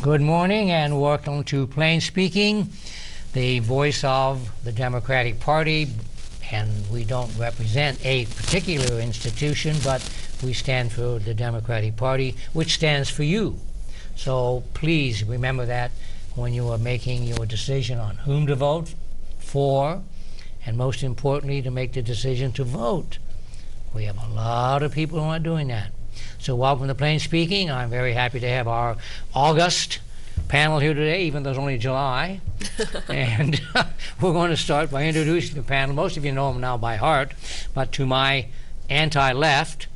Good morning and welcome to Plain Speaking, the voice of the Democratic Party. And we don't represent a particular institution, but we stand for the Democratic Party, which stands for you. So please remember that when you are making your decision on whom to vote for, and most importantly, to make the decision to vote. We have a lot of people who aren't doing that. So welcome to Plain Speaking. I'm very happy to have our August panel here today, even though it's only July. And we're going to start by introducing the panel. Most of you know them now by heart, but to my anti-left,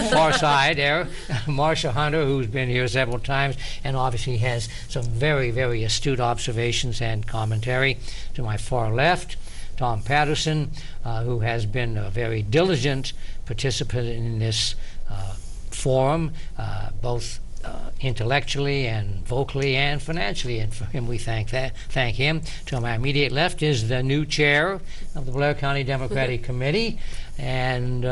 far side there, Marsha Hunter, who's been here several times and obviously has some very, very astute observations and commentary. To my far left, Tom Patterson, who has been a very diligent participant in this forum, both intellectually and vocally and financially, and for him we thank him. To my immediate left is the new chair of the Blair County Democratic Committee, and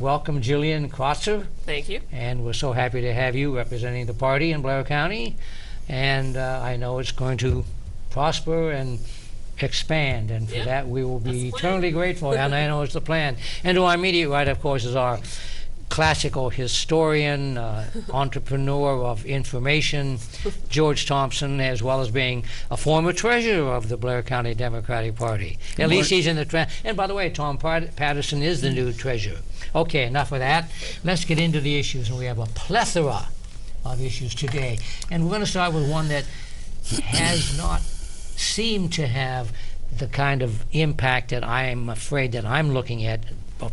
welcome Gillian Kratzer. Thank you. And we're so happy to have you representing the party in Blair County, and I know it's going to prosper and expand, and for that we will be eternally grateful, and I know it's the plan. And to our immediate right, of course, is our classical historian, entrepreneur of information, George Thompson, as well as being a former treasurer of the Blair County Democratic Party. At least he's in the and by the way, Tom Patterson is the new treasurer. Okay, enough of that. Let's get into the issues, and we have a plethora of issues today. And we're going to start with one that has not seemed to have the kind of impact that I'm afraid that I'm looking at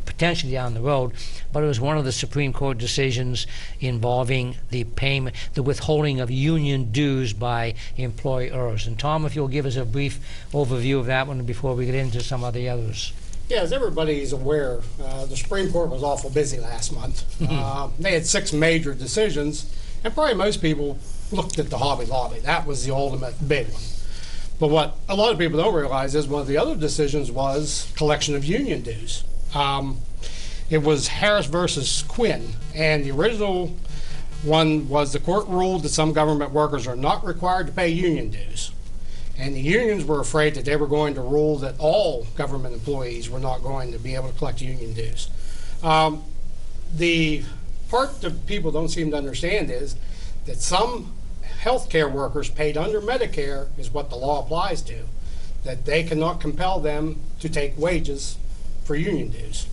potentially down the road, but it was one of the Supreme Court decisions involving the payment, the withholding of union dues by employers. And Tom, if you'll give us a brief overview of that one before we get into some of the others. Yeah, as everybody's aware, the Supreme Court was awful busy last month. They had 6 major decisions, and probably most people looked at the Hobby Lobby. That was the ultimate big one. But what a lot of people don't realize is one of the other decisions was collection of union dues. It was Harris versus Quinn, and the original one was the court ruled that some government workers are not required to pay union dues, and the unions were afraid that they were going to rule that all government employees were not going to be able to collect union dues. The part that people don't seem to understand is that some healthcare workers paid under Medicare is what the law applies to, that they cannot compel them to take wages for union dues.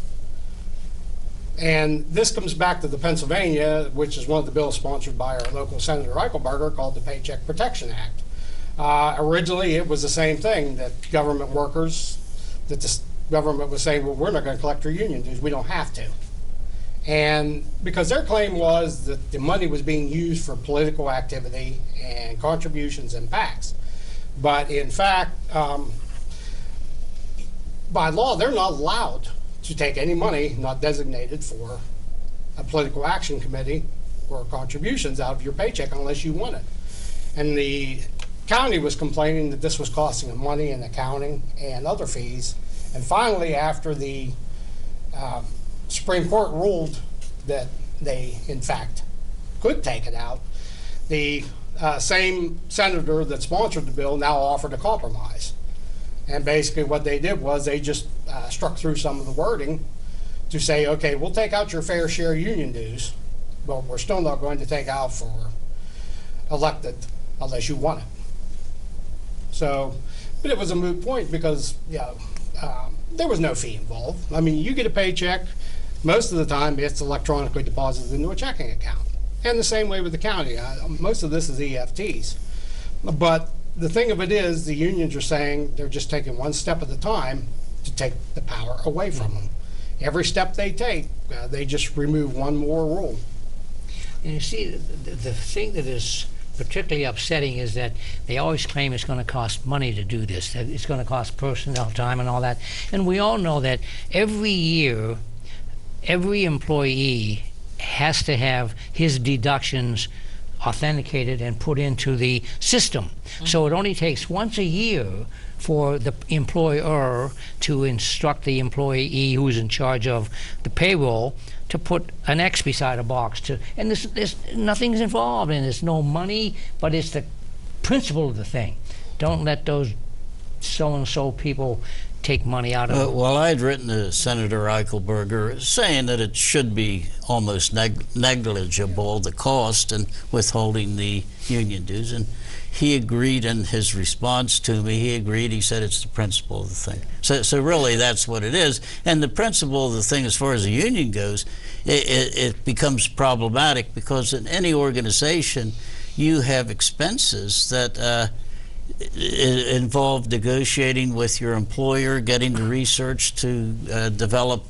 And this comes back to the Pennsylvania, which is one of the bills sponsored by our local Senator Eichelberger, called the Paycheck Protection Act. Originally, it was the same thing, that government workers, that the government was saying, well, we're not going to collect your union dues, we don't have to. And because their claim was that the money was being used for political activity and contributions and PACs. But in fact, by law, they're not allowed to take any money not designated for a political action committee or contributions out of your paycheck unless you want it. And the county was complaining that this was costing them money in accounting and other fees. And finally, after the Supreme Court ruled that they, in fact, could take it out, the same senator that sponsored the bill now offered a compromise. And basically what they did was they just struck through some of the wording to say, okay, we'll take out your fair share union dues, but we're still not going to take out for elected unless you want it. So, but it was a moot point because, there was no fee involved. I mean, you get a paycheck, most of the time it's electronically deposited into a checking account. And the same way with the county. Most of this is EFTs. But the thing of it is, the unions are saying they're just taking one step at a time to take the power away from them. Every step they take, they just remove one more rule. And you see, the thing that is particularly upsetting is that they always claim it's going to cost money to do this, that it's going to cost personnel time and all that. And we all know that every year, every employee has to have his deductions authenticated and put into the system. So it only takes once a year for the employer to instruct the employee who's in charge of the payroll to put an X beside a box. And there's nothing's involved, and there's no money, but it's the principle of the thing. Don't let those so-and-so people take money out of it. Well, I'd written to Senator Eichelberger saying that it should be almost negligible, the cost and withholding the union dues, and he agreed in his response to me. He said it's the principle of the thing. So really that's what it is. And the principle of the thing, as far as the union goes, it becomes problematic because in any organization you have expenses that involve negotiating with your employer, getting the research to develop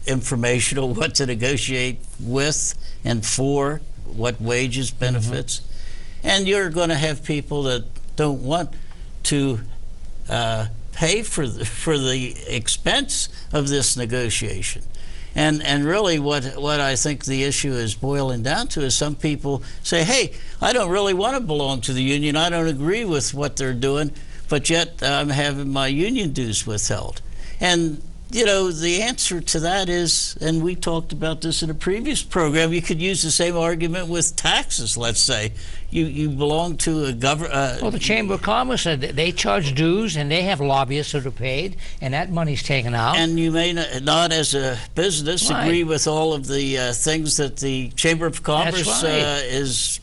information on what to negotiate with and for, what wages, benefits. And you're going to have people that don't want to pay for the expense of this negotiation. And really what I think the issue is boiling down to is some people say, hey, I don't really want to belong to the union. I don't agree with what they're doing, but yet I'm having my union dues withheld. And, you know, the answer to that is, and we talked about this in a previous program, you could use the same argument with taxes, let's say. You belong to a government. Well, the Chamber of Commerce said that they charge dues and they have lobbyists that are paid, and that money's taken out. And you may not as a business, agree with all of the things that the Chamber of Commerce is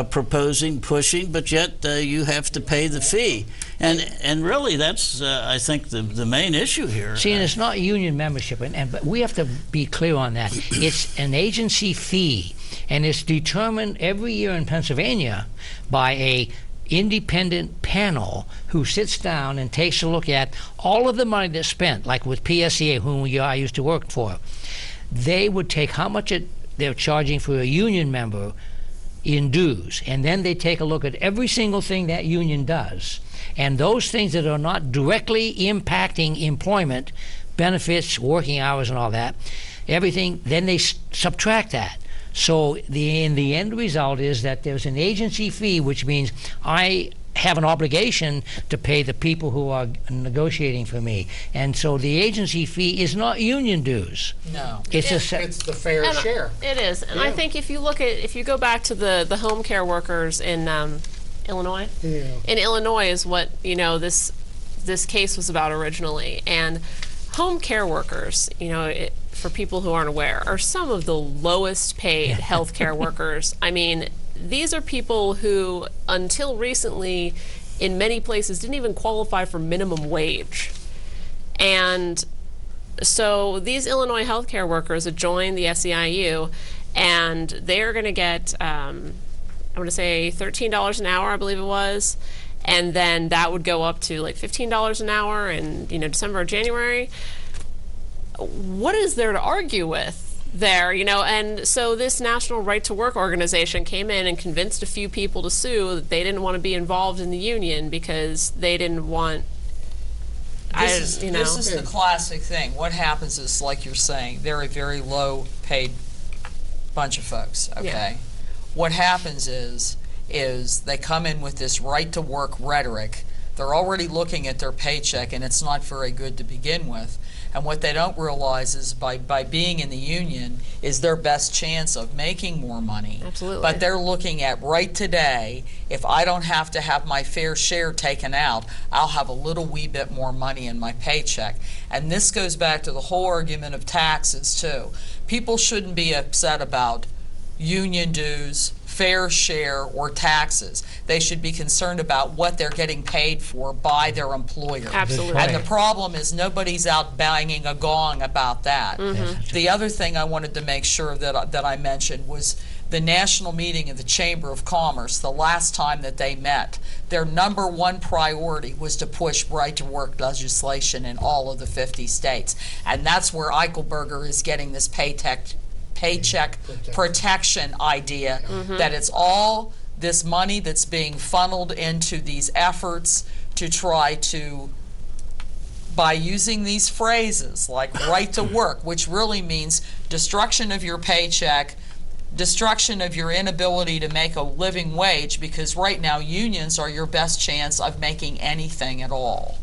proposing, pushing, but yet you have to pay the fee. And really, that's, I think, the main issue here. See, and it's not union membership, but we have to be clear on that. It's an agency fee, and it's determined every year in Pennsylvania by a independent panel who sits down and takes a look at all of the money that's spent, like with PSCA, whom I used to work for. They would take how much they're charging for a union member in dues, and then they take a look at every single thing that union does, and those things that are not directly impacting employment, benefits, working hours and all that, everything, then they subtract that. So in the end result is that there's an agency fee, which means I have an obligation to pay the people who are negotiating for me. And so the agency fee is not union dues. No. It's the fair share. It is. And I think if you go back to the home care workers in Illinois, in Illinois is what, you know, this case was about originally. And home care workers, you know, for people who aren't aware, are some of the lowest paid healthcare workers. I mean, these are people who, until recently, in many places, didn't even qualify for minimum wage. And so these Illinois healthcare workers have joined the SEIU, and they're going to get, I'm going to say $13 an hour, I believe it was, and then that would go up to like $15 an hour in, you know, December or January. What is there to argue with there, you know? And so this National Right to Work organization came in and convinced a few people to sue that they didn't want to be involved in the union because they didn't want, This is the classic thing. What happens is, like you're saying, they're a very low paid bunch of folks, okay? Yeah. What happens is they come in with this right to work rhetoric. They're already looking at their paycheck, and it's not very good to begin with. And what they don't realize is by being in the union is their best chance of making more money. Absolutely. But they're looking at right today, if I don't have to have my fair share taken out, I'll have a little wee bit more money in my paycheck. And this goes back to the whole argument of taxes too. People shouldn't be upset about union dues, fair share, or taxes. They should be concerned about what they're getting paid for by their employer. Absolutely. And the problem is nobody's out banging a gong about that. Mm-hmm. The other thing I wanted to make sure that I mentioned was the national meeting of the Chamber of Commerce, the last time that they met, their number one priority was to push right-to-work legislation in all of the 50 states. And that's where Eichelberger is getting this paycheck protection idea, that it's all this money that's being funneled into these efforts to try to, by using these phrases like right to work, which really means destruction of your paycheck, destruction of your inability to make a living wage, because right now unions are your best chance of making anything at all.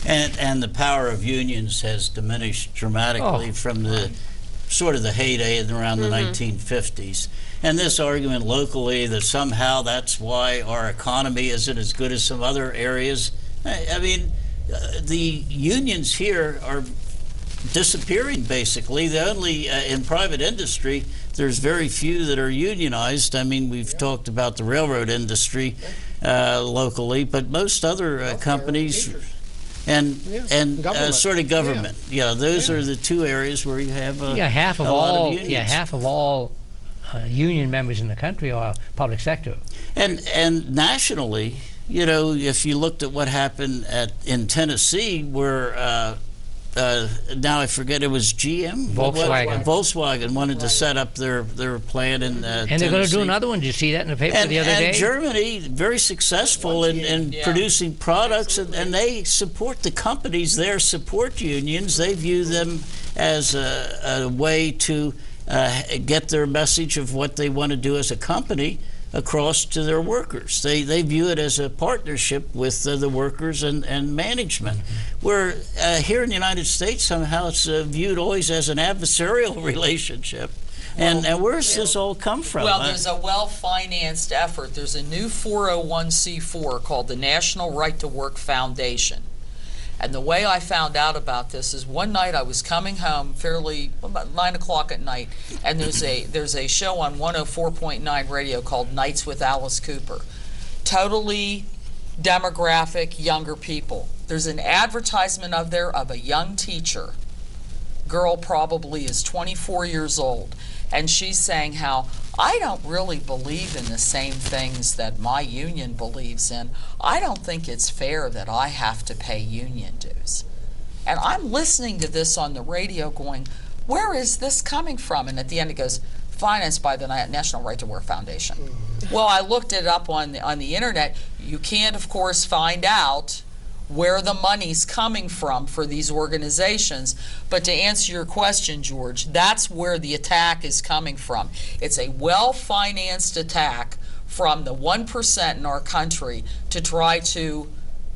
And the power of unions has diminished dramatically from the sort of the heyday in around the 1950s. And this argument locally that somehow that's why our economy isn't as good as some other areas. I mean, the unions here are disappearing, basically. The only, in private industry, there's very few that are unionized. I mean, we've talked about the railroad industry locally, but most other companies and sort of government. Yeah, those are the two areas where you have half of a lot all of unions. half of all union members in the country are public sector. And nationally, you know, if you looked at what happened in Tennessee, where now I forget, it was GM? Volkswagen wanted to set up their plant in Tennessee. And they're going to do another one. Did you see that in the paper the other day? And Germany, very successful in producing products, and they support, the companies there support unions. They view them as a way to get their message of what they want to do as a company across to their workers. They view it as a partnership with the workers and management. Where here in the United States, somehow it's viewed always as an adversarial relationship. And where's this all come from? Well, there's a well-financed effort. There's a new 401c4 called the National Right to Work Foundation. And the way I found out about this is one night I was coming home about 9 o'clock at night, and there's a show on 104.9 radio called Nights with Alice Cooper. Totally demographic, younger people. There's an advertisement of a young teacher. Girl probably is 24 years old, and she's saying how, I don't really believe in the same things that my union believes in. I don't think it's fair that I have to pay union dues. And I'm listening to this on the radio going, where is this coming from? And at the end it goes, financed by the National Right to Work Foundation. Well, I looked it up on the internet. You can't, of course, find out where the money's coming from for these organizations. But to answer your question, George, that's where the attack is coming from. It's a well-financed attack from the 1% in our country to try to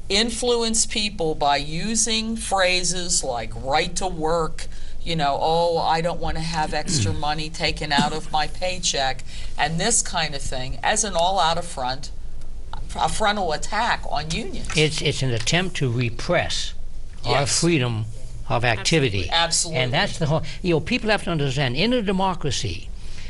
influence people by using phrases like right to work, you know, oh, I don't want to have extra money taken out of my paycheck, and this kind of thing as an all-out a frontal attack on unions. It's an attempt to repress our freedom of activity. Absolutely. And that's the whole, you know, people have to understand, in a democracy,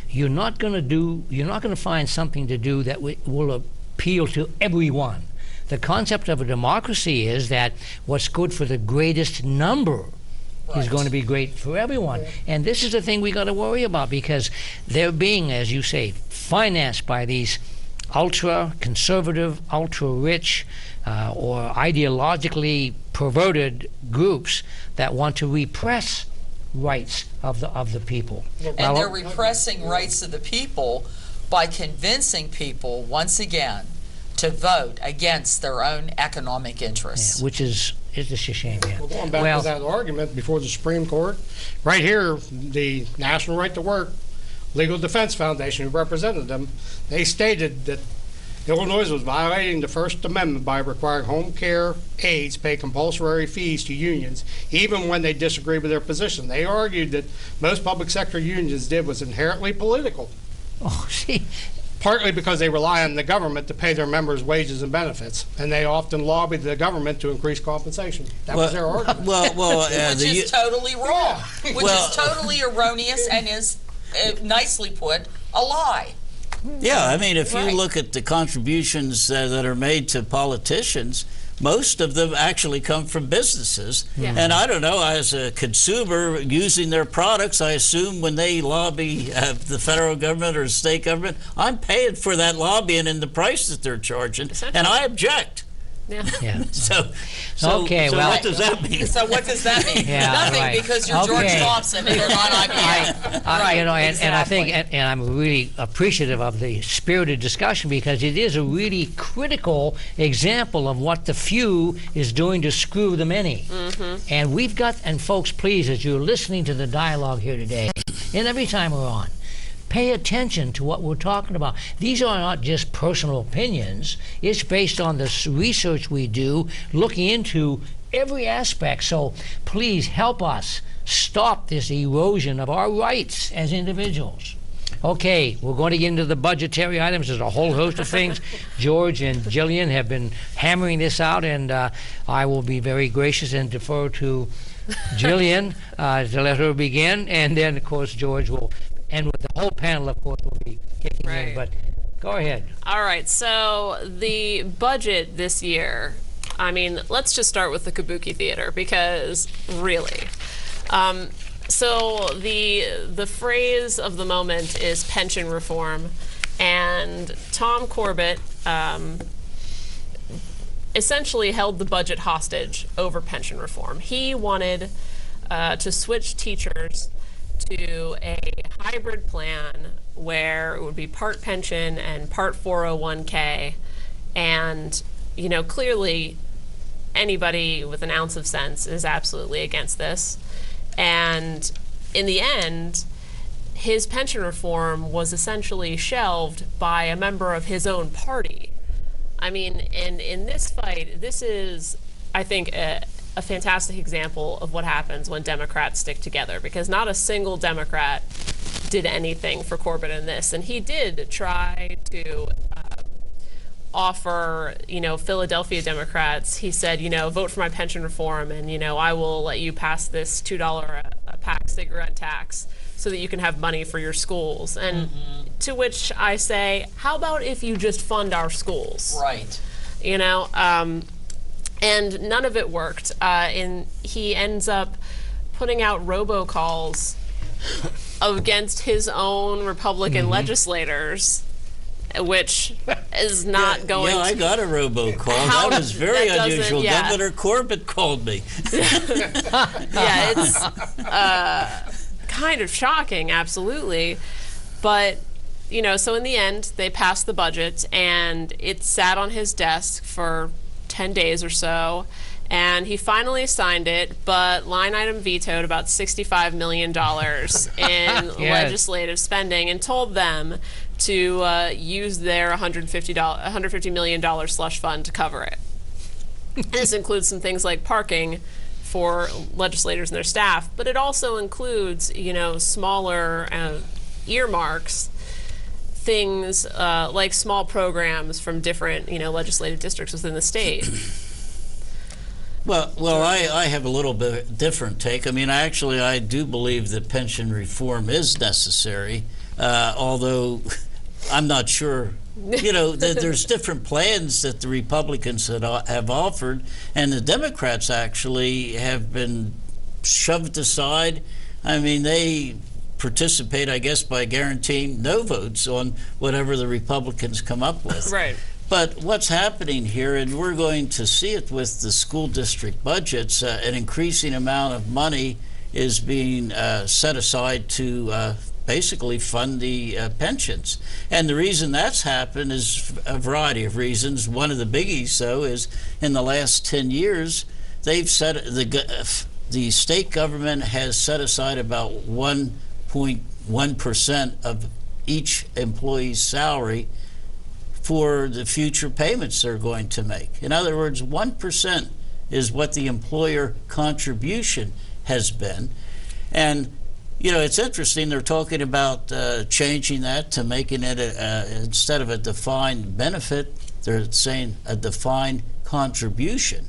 you're not going to find something to do that will appeal to everyone. The concept of a democracy is that what's good for the greatest number is going to be great for everyone. And this is the thing we got to worry about, because they're being, as you say, financed by these ultra-conservative, ultra-rich, or ideologically perverted groups that want to repress rights of the people. And they're repressing rights of the people by convincing people, once again, to vote against their own economic interests. Yeah, which is a shame. Yeah. Well, going back to that argument before the Supreme Court, right here, the National Right to Work Legal Defense Foundation, who represented them, they stated that Illinois was violating the First Amendment by requiring home care aides pay compulsory fees to unions, even when they disagreed with their position. They argued that most public sector unions did was inherently political. Oh, see. Partly because they rely on the government to pay their members' wages and benefits, and they often lobbied the government to increase compensation. That was their argument. Which is totally wrong, which is totally erroneous and is, nicely put, a lie. Yeah, I mean, if you look at the contributions that are made to politicians, most of them actually come from businesses. Yeah. And I don't know, as a consumer using their products, I assume when they lobby the federal government or state government, I'm paying for that lobbying and the price that they're charging, and I object. Yeah. So okay, well, what does that mean? So what does that mean? Nothing, because you're George Thompson and you're not IBM. You know, and I think, and I'm really appreciative of the spirited discussion, because it is a really critical example of what the few is doing to screw the many. And we've got, and folks, please, as you're listening to the dialogue here today, and every time we're on, pay attention to what we're talking about. These are not just personal opinions. It's based on the research we do, looking into every aspect. So please help us stop this erosion of our rights as individuals. Okay, we're going to get into the budgetary items. There's a whole host of things. George and Gillian have been hammering this out, and I will be very gracious and defer to Gillian to let her begin, and then, of course, George will end with the whole panel, of course, will be kicking in. But go ahead. All right, so the budget this year, I mean, let's just start with the Kabuki Theater, because really, so the phrase of the moment is pension reform, and Tom Corbett essentially held the budget hostage over pension reform. He wanted to switch teachers to a hybrid plan where it would be part pension and part 401k, and clearly anybody with an ounce of sense is absolutely against this. And in the end, his pension reform was essentially shelved by a member of his own party. I mean, in this fight, this is, I think, a fantastic example of what happens when Democrats stick together, because not a single Democrat did anything for Corbett in this. And he did try to offer, Philadelphia Democrats, he said, vote for my pension reform, and, I will let you pass this $2 a pack cigarette tax so that you can have money for your schools. And to which I say, how about if you just fund our schools? Right. And none of it worked. And he ends up putting out robocalls against his own Republican legislators, which is not going. Yeah, I got a robocall. That was very unusual. Yeah. Governor Corbett called me. Yeah, it's kind of shocking, absolutely. But, so in the end, they passed the budget, and it sat on his desk for 10 days or so, and he finally signed it, but line item vetoed about $65 million in legislative spending and told them to use their $150 million slush fund to cover it. This includes some things like parking for legislators and their staff, but it also includes, smaller earmarks, things like small programs from different, legislative districts within the state. Well, I have a little bit different take. I mean, I do believe that pension reform is necessary, although I'm not sure. There's different plans that the Republicans have offered, and the Democrats actually have been shoved aside. I mean, they participate, I guess, by guaranteeing no votes on whatever the Republicans come up with. Right. But what's happening here, and we're going to see it with the school district budgets, an increasing amount of money is being set aside to basically fund the pensions. And the reason that's happened is a variety of reasons. One of the biggies, though, is in the last 10 years, they've set the state government has set aside about 1.1% of each employee's salary for the future payments they're going to make. In other words, 1% is what the employer contribution has been. And it's interesting, they're talking about changing that to making it instead of a defined benefit, they're saying a defined contribution.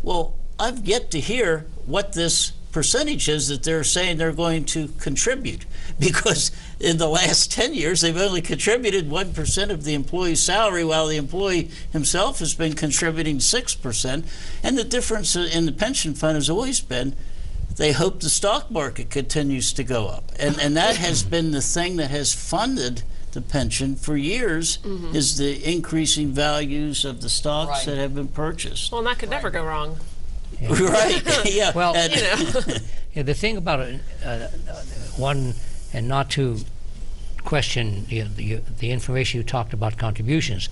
Well, I've yet to hear what this percentage is that they're saying they're going to contribute, because in the last 10 years they've only contributed 1% of the employee's salary, while the employee himself has been contributing 6%. And the difference in the pension fund has always been they hope the stock market continues to go up, and that has been the thing that has funded the pension for years, is the increasing values of the stocks that have been purchased. Well, and that could never go wrong. Right. Yeah. Well, the thing about it, one, and not to question the information you talked about contributions,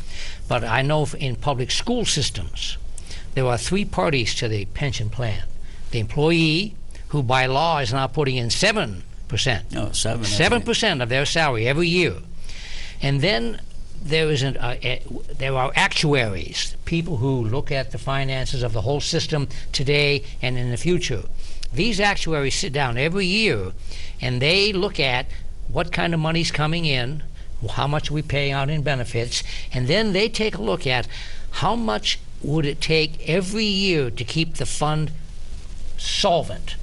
but I know in public school systems there are three parties to the pension plan: the employee, who by law is now putting in 7%. Oh, 7%. 7% of their salary every year, and then there are actuaries, people who look at the finances of the whole system today and in the future. These actuaries sit down every year and they look at what kind of money's coming in, how much we pay out in benefits, and then they take a look at how much would it take every year to keep the fund solvent.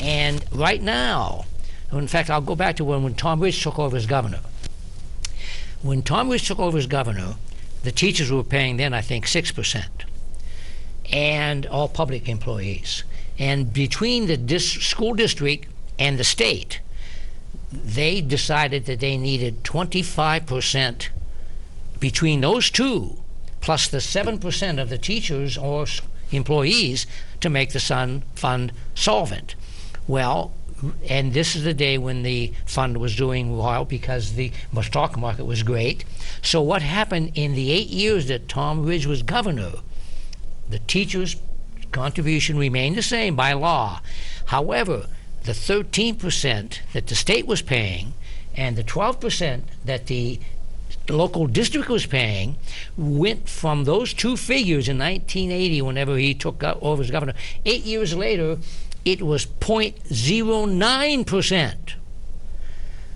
And right now, in fact, I'll go back to when Tom Ridge took over as governor. When Tom Ridge took over as governor, the teachers were paying then, I think, 6%, and all public employees. And between the school district and the state, they decided that they needed 25% between those two, plus the 7% of the teachers or employees to make the fund solvent. Well, and this is the day when the fund was doing well because the stock market was great. So what happened in the 8 years that Tom Ridge was governor, the teachers' contribution remained the same by law. However, the 13% that the state was paying and the 12% that the local district was paying went from those two figures in 1980, whenever he took over as governor. 8 years later, it was 0.09%.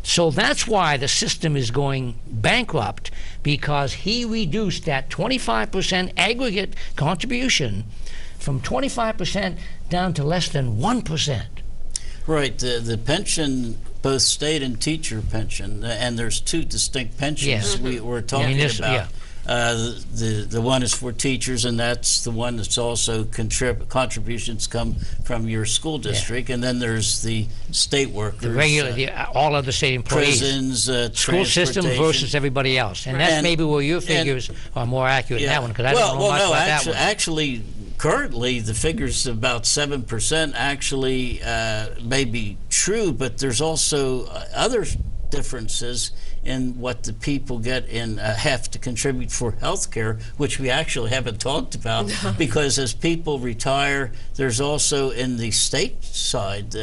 So that's why the system is going bankrupt, because he reduced that 25% aggregate contribution from 25% down to less than 1%. Right. The pension, both state and teacher pension, and there's two distinct pensions we're talking about. Yeah. The one is for teachers, and that's the one that's also contributions come from your school district, and then there's the state workers, the regular, all of the state employees, prisons, school system versus everybody else, and that's maybe where your figures are more accurate in that one, because I don't know much about that one. Actually, currently the figures about 7% actually may be true, but there's also other differences in what the people get in have to contribute for health care, which we actually haven't talked about, because as people retire, there's also in the state side,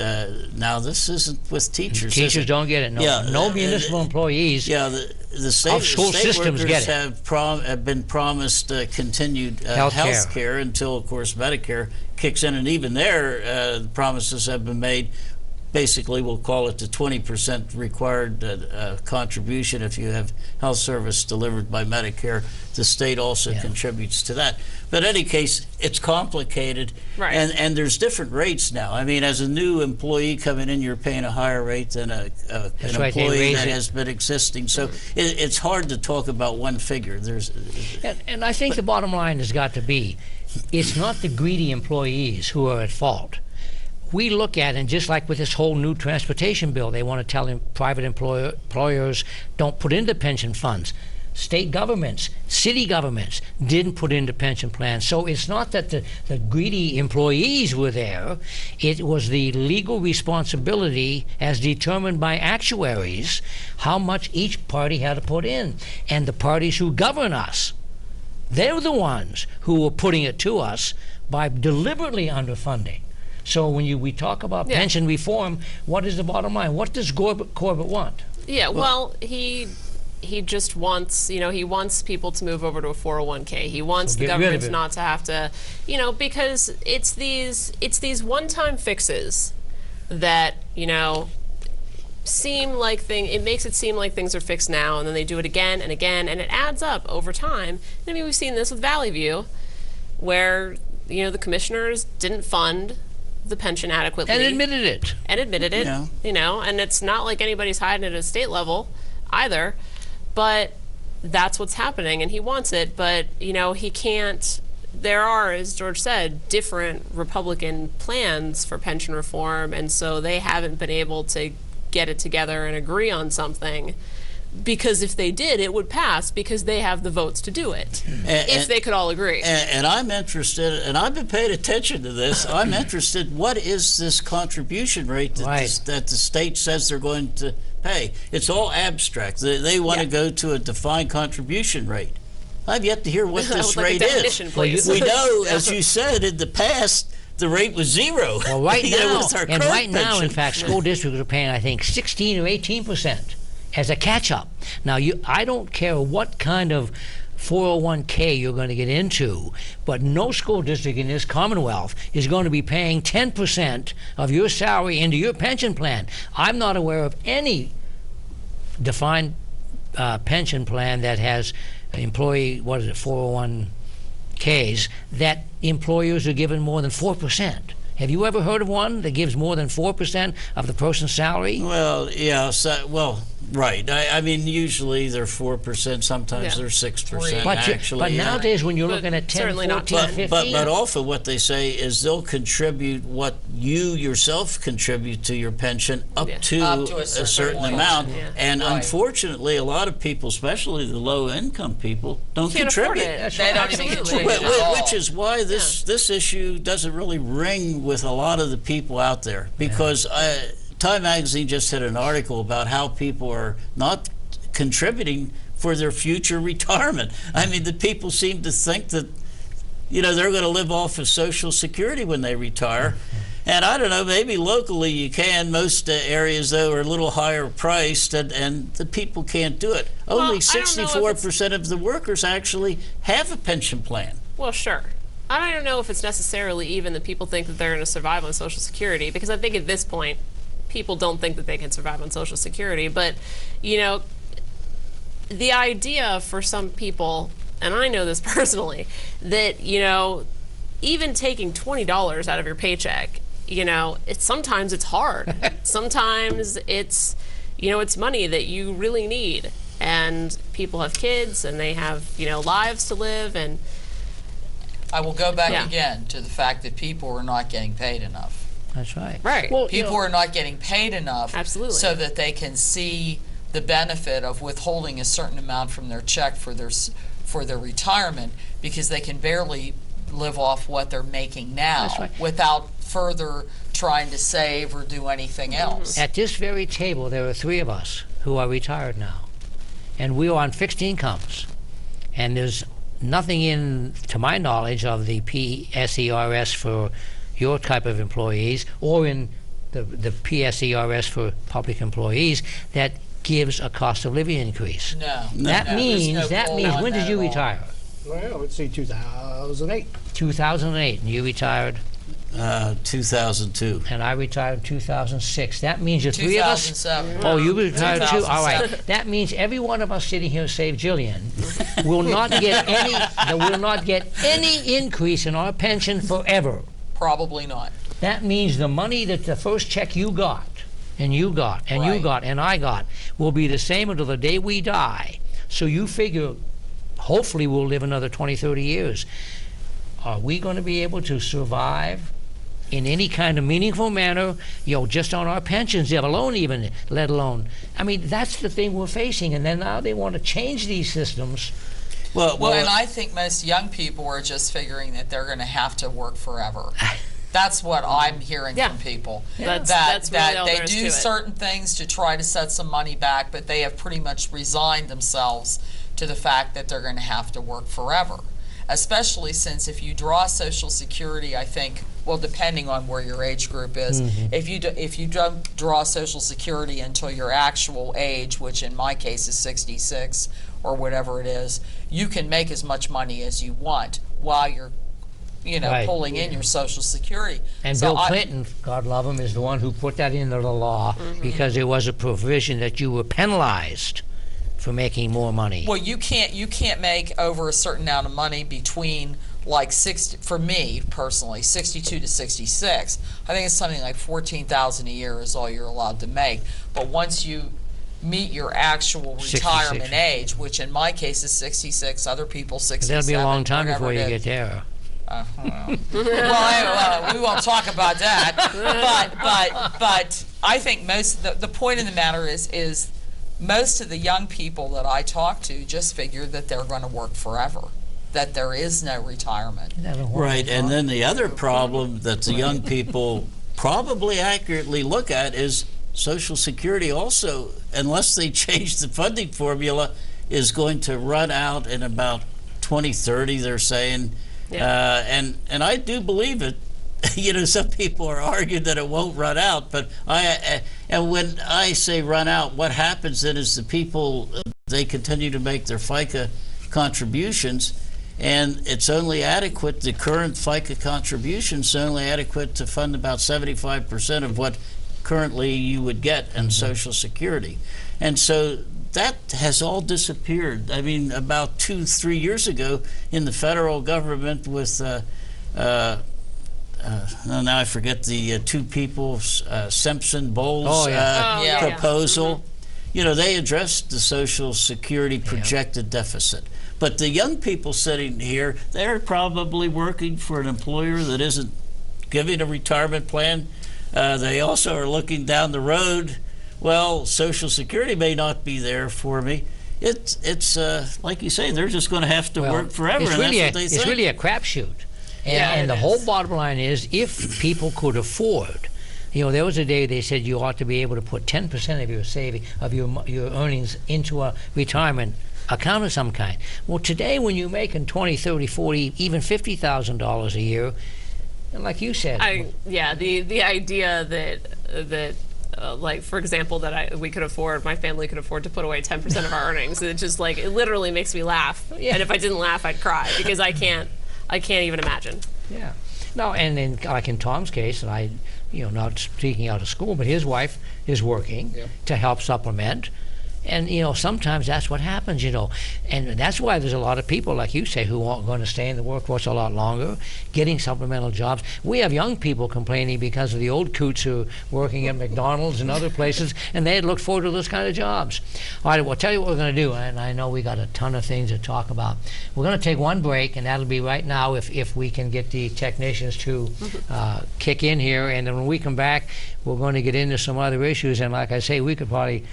now this isn't with teachers. Teachers don't get it. No municipal employees. The state systems workers have been promised continued health care until, of course, Medicare kicks in, and even there, the promises have been made. Basically, we'll call it the 20% required contribution if you have health service delivered by Medicare. The state also contributes to that. But in any case, it's complicated, and there's different rates now. I mean, as a new employee coming in, you're paying a higher rate than an employee that has been existing. So it's hard to talk about one figure. And I think the bottom line has got to be, it's not the greedy employees who are at fault. We look at, and just like with this whole new transportation bill, they want to tell private employers don't put into pension funds. State governments, city governments didn't put into pension plans. So it's not that the greedy employees were there. It was the legal responsibility as determined by actuaries how much each party had to put in. And the parties who govern us, they're the ones who were putting it to us by deliberately underfunding. So when we talk about pension reform, what is the bottom line? What does Corbett want? Yeah, well, he just wants, he wants people to move over to a 401k. He wants the government not to have to, because it's these one-time fixes that, seem like it makes it seem like things are fixed now, and then they do it again and again, and it adds up over time. I mean, we've seen this with Valley View, where, the commissioners didn't fund the pension adequately. And admitted it. And it's not like anybody's hiding it at a state level either, but that's what's happening, and he wants it, but, he can't. There are, as George said, different Republican plans for pension reform, and so they haven't been able to get it together and agree on something, because if they did, it would pass because they have the votes to do it, if they could all agree. And I'm interested, and I've been paying attention to this, I'm interested, what is this contribution rate that the state says they're going to pay? It's all abstract. They want to go to a defined contribution rate. I've yet to hear what this rate is. We know, as you said, in the past, the rate was zero. Well, right now, in fact, school districts are paying, I think, 16 or 18%. as a catch-up. Now, I don't care what kind of 401k you're going to get into, but no school district in this Commonwealth is going to be paying 10% of your salary into your pension plan. I'm not aware of any defined pension plan that has employee, 401ks, that employers are given more than 4%. Have you ever heard of one that gives more than 4% of the person's salary? Well, yeah, right. I mean, usually they're 4%, sometimes they're 6%, actually. But nowadays, when you're looking at 10, 14, 15... But often what they say is they'll contribute what you yourself contribute to your pension up to a certain amount. Yeah. And unfortunately, a lot of people, especially the low-income people, don't contribute. They don't even contribute at all. Which is why this issue doesn't really ring with a lot of the people out there, because Time Magazine just had an article about how people are not contributing for their future retirement. I mean, the people seem to think that, they're going to live off of Social Security when they retire. And I don't know, maybe locally you can. Most areas, though, are a little higher priced, and the people can't do it. Well, only 64% of the workers actually have a pension plan. Well, sure. I don't know if it's necessarily even that people think that they're going to survive on Social Security, because I think at this point, people don't think that they can survive on Social Security. But, the idea for some people, and I know this personally, that, even taking $20 out of your paycheck, sometimes it's hard. Sometimes it's, it's money that you really need. And people have kids, and they have, lives to live, and... I will go back again to the fact that people are not getting paid enough. That's right. Right. Well, people are not getting paid enough, absolutely, so that they can see the benefit of withholding a certain amount from their check for their retirement, because they can barely live off what they're making now without further trying to save or do anything else. At this very table, there are 3 of us who are retired now, and we are on fixed incomes, and there's nothing in, to my knowledge, of the PSERS for your type of employees, or in the PSERS for public employees, that gives a cost of living increase. No. That means when did you retire? Well, let's see, 2008. 2008, and you retired? 2002. And I retired in 2006. That means the 3 of us... 2007. Oh, you retired too? All right. That means every one of us sitting here, save Gillian, will not get any increase in our pension forever. Probably not. That means the money that the first check you got, and you got, and you got, and I got, will be the same until the day we die. So you figure, hopefully we'll live another 20, 30 years. Are we going to be able to survive in any kind of meaningful manner, just on our pensions, let alone. I mean, that's the thing we're facing, and then now they want to change these systems. Well, and I think most young people are just figuring that they're going to have to work forever. That's what I'm hearing from people. That's that they do certain things to try to set some money back, but they have pretty much resigned themselves to the fact that they're going to have to work forever. Especially since if you draw Social Security, I think, well, depending on where your age group is, if you don't draw Social Security until your actual age, which in my case is 66 or whatever it is, you can make as much money as you want while you're, pulling in your Social Security. And so Bill Clinton, God love him, is the one who put that into the law, because there was a provision that you were penalized for making more money. Well, you can't make over a certain amount of money between, like, 60, for me personally, 62 to 66. I think it's something like $14,000 a year is all you're allowed to make. But once you meet your actual retirement age, which in my case is 66, other people 67. That'll be a long time before you get there. Well, we won't talk about that. But I think the point of the matter is most of the young people that I talk to just figure that they're going to work forever, that there is no retirement. Right, and then the other problem that the young people probably accurately look at is Social Security also, unless they change the funding formula, is going to run out in about 2030, they're saying. And I do believe it. Some people are arguing that it won't run out, but And when I say run out, what happens then is the people, they continue to make their FICA contributions, and it's only adequate, the current FICA contributions are only adequate to fund about 75% of what currently you would get in Social Security. And so that has all disappeared. I mean, about 2-3 years ago in the federal government with, now I forget the two people, Simpson Bowles proposal. You know, they addressed the Social Security projected deficit. But the young people sitting here, they're probably working for an employer that isn't giving a retirement plan. They also are looking down the road. Well, Social Security may not be there for me. It's like you say, they're just going to have to work forever. It's really a crapshoot. And the whole bottom line is, if people could afford, you know, there was a day they said you ought to be able to put 10% of your saving, of your earnings into a retirement account of some kind. Well, today when you're making $20, $30, $40, even $50,000 a year, and like you said, the idea that like, for example, that my family could afford to put away 10% of our earnings, it just, like, it literally makes me laugh. Yeah. And if I didn't laugh, I'd cry, because I can't even imagine. Yeah. No, and like in Tom's case, and I, you know, not speaking out of school, but his wife is working to help supplement. And, you know, sometimes that's what happens, you know. And that's why there's a lot of people, like you say, who aren't going to stay in the workforce a lot longer, getting supplemental jobs. We have young people complaining because of the old coots who are working at McDonald's and other places, and they had looked forward to those kind of jobs. All right, well, I'll tell you what we're going to do, and I know we got a ton of things to talk about. We're going to take one break, and that'll be right now if we can get the technicians to kick in here. And then when we come back, we're going to get into some other issues. And like I say, we could probably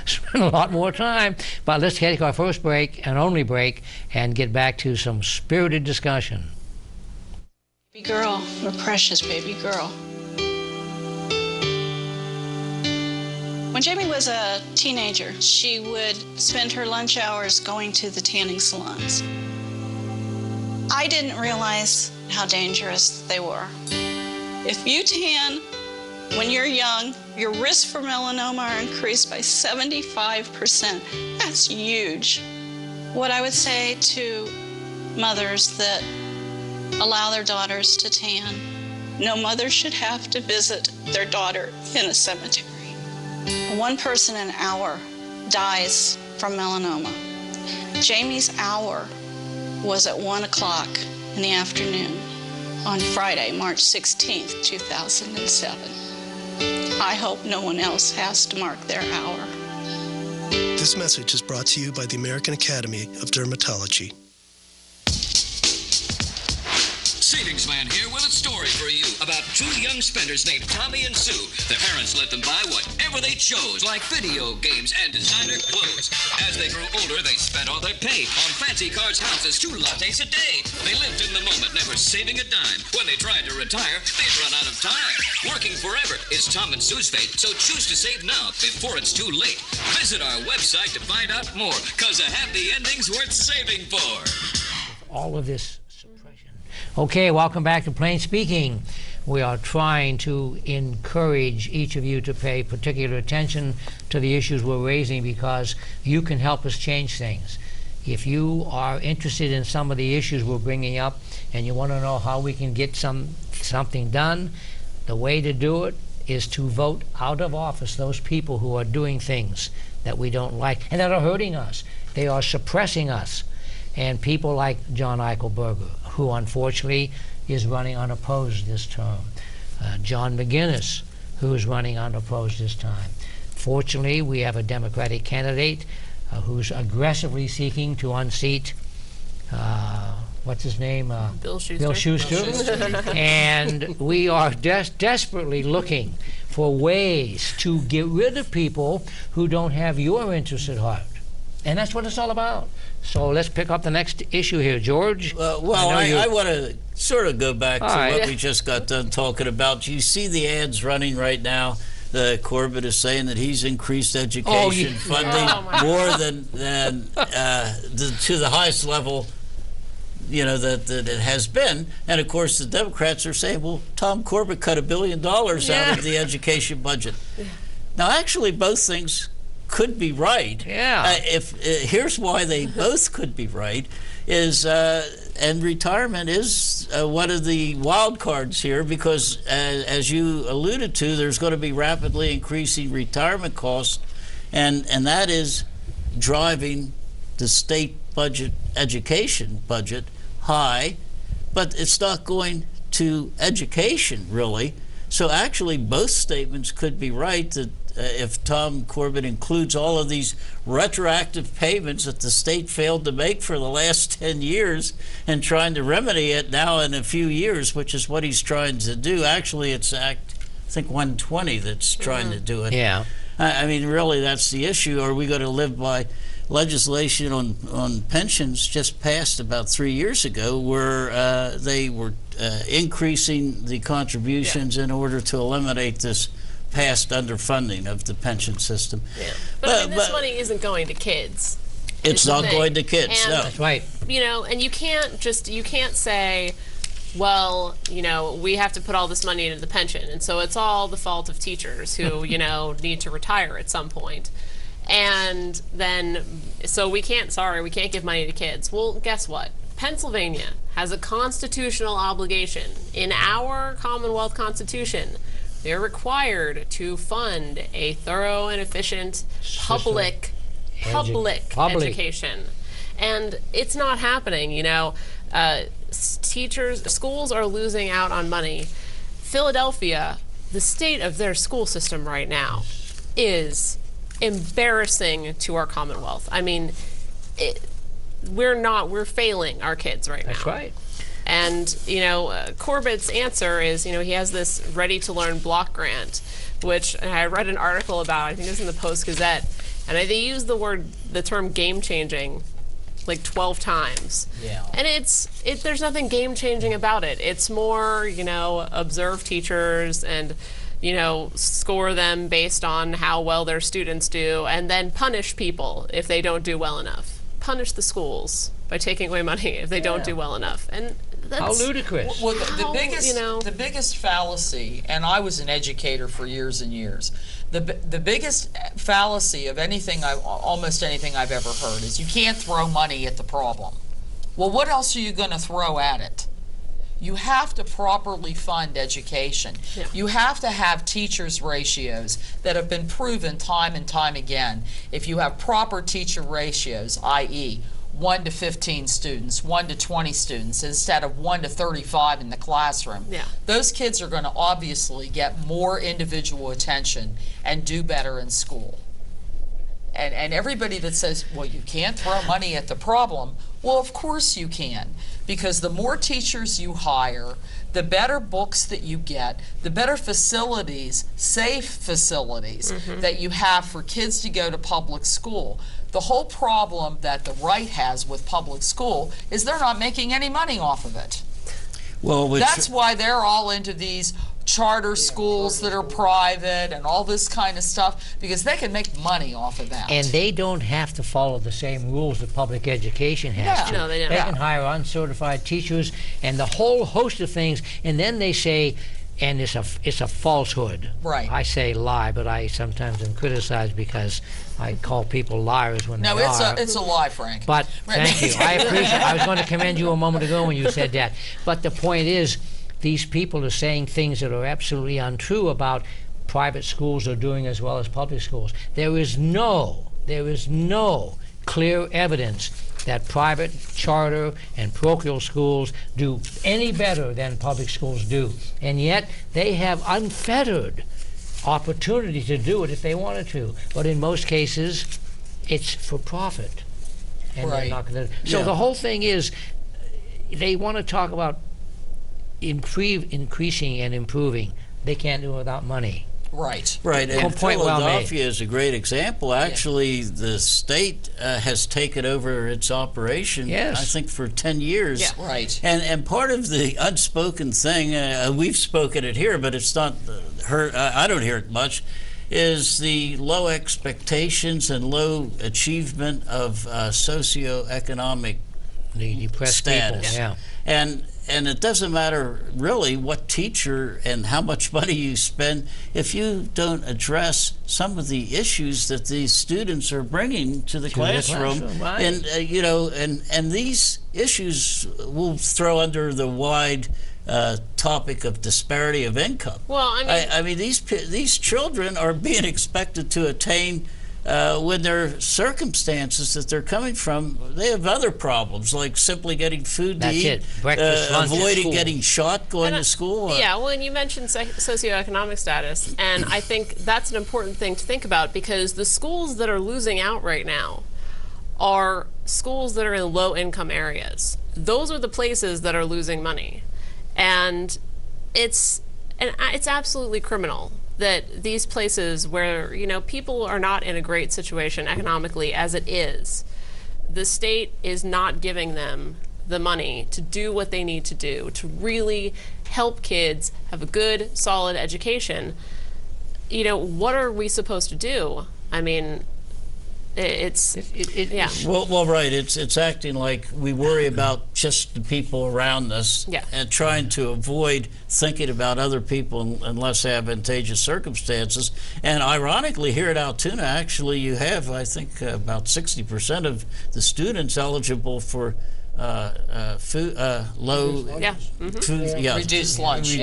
spend a lot more time, but let's take our first break and only break and get back to some spirited discussion. Baby girl, a precious baby girl. When Jamie was a teenager, she would spend her lunch hours going to the tanning salons. I didn't realize how dangerous they were. If you tan when you're young, your risk for melanoma are increased by 75%. That's huge. What I would say to mothers that allow their daughters to tan, no mother should have to visit their daughter in a cemetery. One person an hour dies from melanoma. Jamie's hour was at 1 o'clock in the afternoon on Friday, March 16th, 2007. I hope no one else has to mark their hour. This message is brought to you by the American Academy of Dermatology. Savings Man here with a story for you about two young spenders named Tommy and Sue. Their parents let them buy whatever they chose, like video games and designer clothes. As they grew older, they spent all their pay on fancy cars, houses, 2 lattes a day. They lived in the moment, never saving a dime. When they tried to retire, they'd run out of time. Working forever is Tom and Sue's fate, so choose to save now before it's too late. Visit our website to find out more, because a happy ending's worth saving for. All of this suppression. Okay, welcome back to Plain Speaking. We are trying to encourage each of you to pay particular attention to the issues we're raising, because you can help us change things. If you are interested in some of the issues we're bringing up and you want to know how we can get something done, the way to do it is to vote out of office those people who are doing things that we don't like and that are hurting us. They are suppressing us. And people like John Eichelberger, who unfortunately is running unopposed this term. John McGinnis, who is running unopposed this time. Fortunately, we have a Democratic candidate who's aggressively seeking to unseat, what's his name? Bill Schuster. And we are desperately looking for ways to get rid of people who don't have your interests at heart. And that's what it's all about. So let's pick up the next issue here, George. I want to sort of go back to what we just got done talking about. You see the ads running right now. Corbett is saying that he's increased education funding more than to the highest level, you know, that it has been. And of course, the Democrats are saying, well, Tom Corbett cut $1 billion out of the education budget. Now, actually, both things could be right. Yeah. Here's why they both could be right is, and retirement is one of the wild cards here, because as you alluded to, there's going to be rapidly increasing retirement costs, and that is driving the state budget, education budget, high, but it's not going to education really. So actually both statements could be right, that if Tom Corbett includes all of these retroactive payments that the state failed to make for the last 10 years and trying to remedy it now in a few years, which is what he's trying to do. Actually, it's Act, I think, 120 that's trying to do it. Yeah. I mean, really, that's the issue. Are we going to live by legislation on pensions just passed about 3 years ago, where they were increasing the contributions in order to eliminate this past underfunding of the pension system? Yeah. But I mean, this money isn't going to kids. It's not going to kids, and, no. That's right. You know, and you can't say, well, you know, we have to put all this money into the pension, and so it's all the fault of teachers who, you know, need to retire at some point. And then, so we can't give money to kids. Well, guess what? Pennsylvania has a constitutional obligation. In our Commonwealth Constitution, they're required to fund a thorough and efficient public education. And it's not happening, you know. Schools are losing out on money. Philadelphia, the state of their school system right now is embarrassing to our Commonwealth. I mean, we're failing our kids right now. That's right. And, you know, Corbett's answer is, you know, he has this ready-to-learn block grant, which I read an article about, I think it was in the Post-Gazette, and they use the term game-changing like 12 times. Yeah. And there's nothing game-changing about it. It's more, you know, observe teachers and, you know, score them based on how well their students do, and then punish people if they don't do well enough. Punish the schools by taking away money if they don't do well enough. And that's how ludicrous. Well, the biggest fallacy, and I was an educator for years and years, the biggest fallacy of almost anything I've ever heard is you can't throw money at the problem. Well, what else are you going to throw at it? You have to properly fund education. Yeah. You have to have teachers' ratios that have been proven time and time again. If you have proper teacher ratios, i.e., 1 to 15 students, 1 to 20 students, instead of 1 to 35 in the classroom, those kids are going to obviously get more individual attention and do better in school. And everybody that says, well, you can't throw money at the problem, well, of course you can, because the more teachers you hire, the better books that you get, the better facilities, safe facilities that you have for kids to go to public school. The whole problem that the right has with public school is they're not making any money off of it. Well, that's why they're all into these charter schools that are private and all this kind of stuff, because they can make money off of that. And they don't have to follow the same rules that public education has to. No, they don't. They can hire uncertified teachers and the whole host of things, and then they say, and it's a falsehood. Right. I say lie, but I sometimes am criticized because I call people liars when they are. No, it's a lie, Frank. But thank you. I appreciate. I was going to commend you a moment ago when you said that. But the point is, these people are saying things that are absolutely untrue about private schools are doing as well as public schools. There is no clear evidence that private charter and parochial schools do any better than public schools do. And yet they have unfettered opportunity to do it if they wanted to. But in most cases, it's for profit. And they're not going to. So the whole thing is, they want to talk about increasing and improving. They can't do it without money. Right. And Philadelphia is a great example. Actually, the state has taken over its operation, I think, for 10 years. Yeah. Right. And part of the unspoken thing, we've spoken it here, but it's not heard, I don't hear it much, is the low expectations and low achievement of socioeconomic The depressed status. people, yeah. And it doesn't matter really what teacher and how much money you spend if you don't address some of the issues that these students are bringing to the classroom. Right. And you know, and these issues will throw under the wide topic of disparity of income. Well, I mean, these children are being expected to attain. When their circumstances that they're coming from, they have other problems like simply getting food to eat, breakfast, lunch, avoiding getting shot, going to school. Yeah, well, and you mentioned socioeconomic status, and I think that's an important thing to think about because the schools that are losing out right now are schools that are in low-income areas. Those are the places that are losing money, and it's absolutely criminal that these places where, you know, people are not in a great situation economically as it is, the state is not giving them the money to do what they need to do to really help kids have a good, solid education. You know, what are we supposed to do? I mean, yeah. Well, right. It's acting like we worry about just the people around us, and trying to avoid thinking about other people in less advantageous circumstances. And ironically, here at Altoona, actually, you have, I think, about 60% of the students eligible for food, low food, reduced lunch,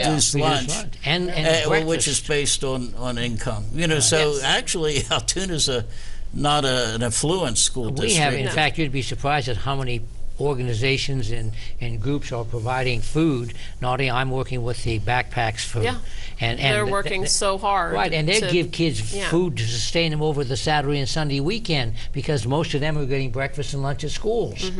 and which is based on income. You know, so actually, Altoona's not an affluent school district. We have, in fact, you'd be surprised at how many organizations and groups are providing food. I'm working with the Backpacks Food. And they're working so hard. Right, and they give kids food to sustain them over the Saturday and Sunday weekend because most of them are getting breakfast and lunch at schools.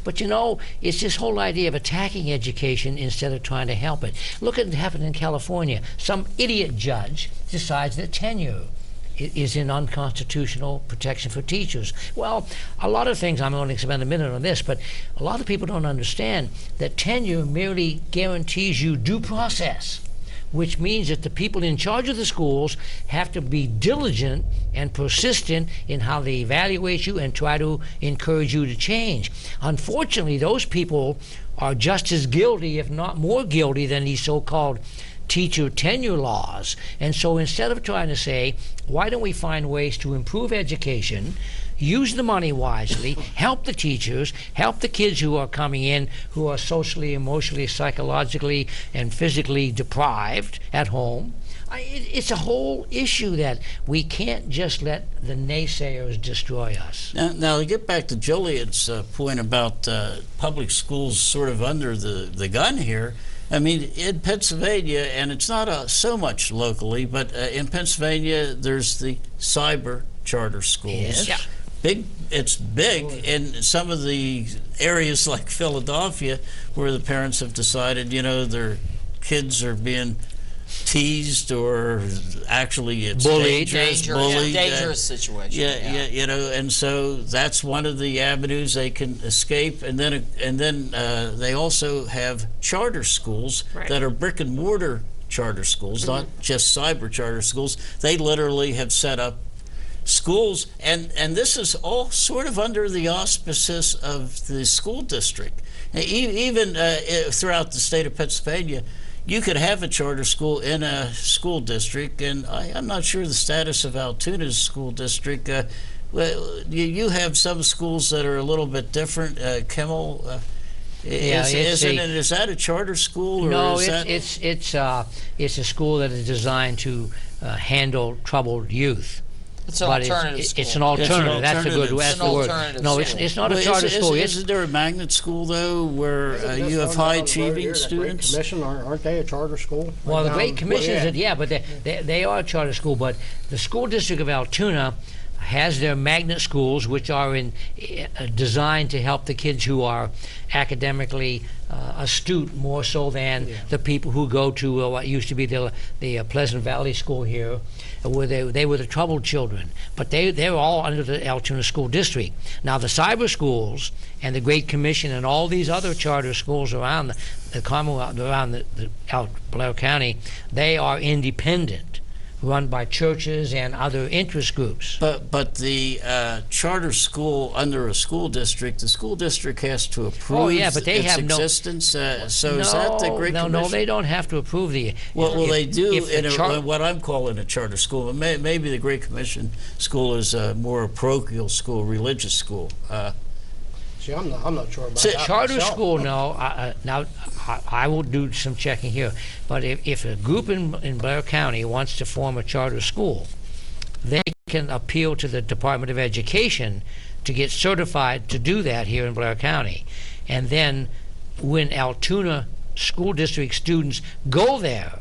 But you know, it's this whole idea of attacking education instead of trying to help it. Look at what happened in California. Some idiot judge decides that tenure is in unconstitutional protection for teachers. Well, a lot of things, I'm going to spend a minute on this, but a lot of people don't understand that tenure merely guarantees you due process, which means that the people in charge of the schools have to be diligent and persistent in how they evaluate you and try to encourage you to change. Unfortunately, those people are just as guilty, if not more guilty, than these so-called teacher tenure laws. And so instead of trying to say, why don't we find ways to improve education, use the money wisely, help the teachers, help the kids who are coming in who are socially, emotionally, psychologically, and physically deprived at home. It's a whole issue that we can't just let the naysayers destroy us. Now to get back to Gillian's point about public schools sort of under the gun here, I mean, in Pennsylvania, and it's not so much locally, but in Pennsylvania, there's the cyber charter schools. Yes. It's big in some of the areas like Philadelphia where the parents have decided, you know, their kids are being teased or actually it's dangerous situation. You know, and so that's one of the avenues they can escape. And then they also have charter schools that are brick and mortar charter schools, not just cyber charter schools. They literally have set up schools, and this is all sort of under the auspices of the school district. Even throughout the state of Pennsylvania, you could have a charter school in a school district, and I'm not sure the status of Altoona's school district. Well, you have some schools that are a little bit different. Kimmel, is that a charter school? Or no, it's a school that is designed to handle troubled youth. It's an alternative school. It's an alternative. That's a good word. No, it's not a charter school. Isn't there a magnet school, though, where you have high-achieving students? The Great Commission, aren't they a charter school? Well, the Great Commission is, but they are a charter school. But the school district of Altoona has their magnet schools, which are designed to help the kids who are academically astute more so than the people who go to what used to be the Pleasant Valley School here, where they were the troubled children. But they're all under the Altoona School District. Now the cyber schools and the Great Commission and all these other charter schools around the Commonwealth, around the Blair County, they are independent run by churches and other interest groups. But the charter school under a school district, the school district has to approve but they its have existence. So is that the Great Commission? No, they don't have to approve the. Well, they do in what I'm calling a charter school. Maybe the Great Commission school is more a parochial school, religious school. See, I'm not sure about that. Charter myself. school, no. Now, I will do some checking here. But if a group in Blair County wants to form a charter school, they can appeal to the Department of Education to get certified to do that here in Blair County. And then when Altoona school district students go there,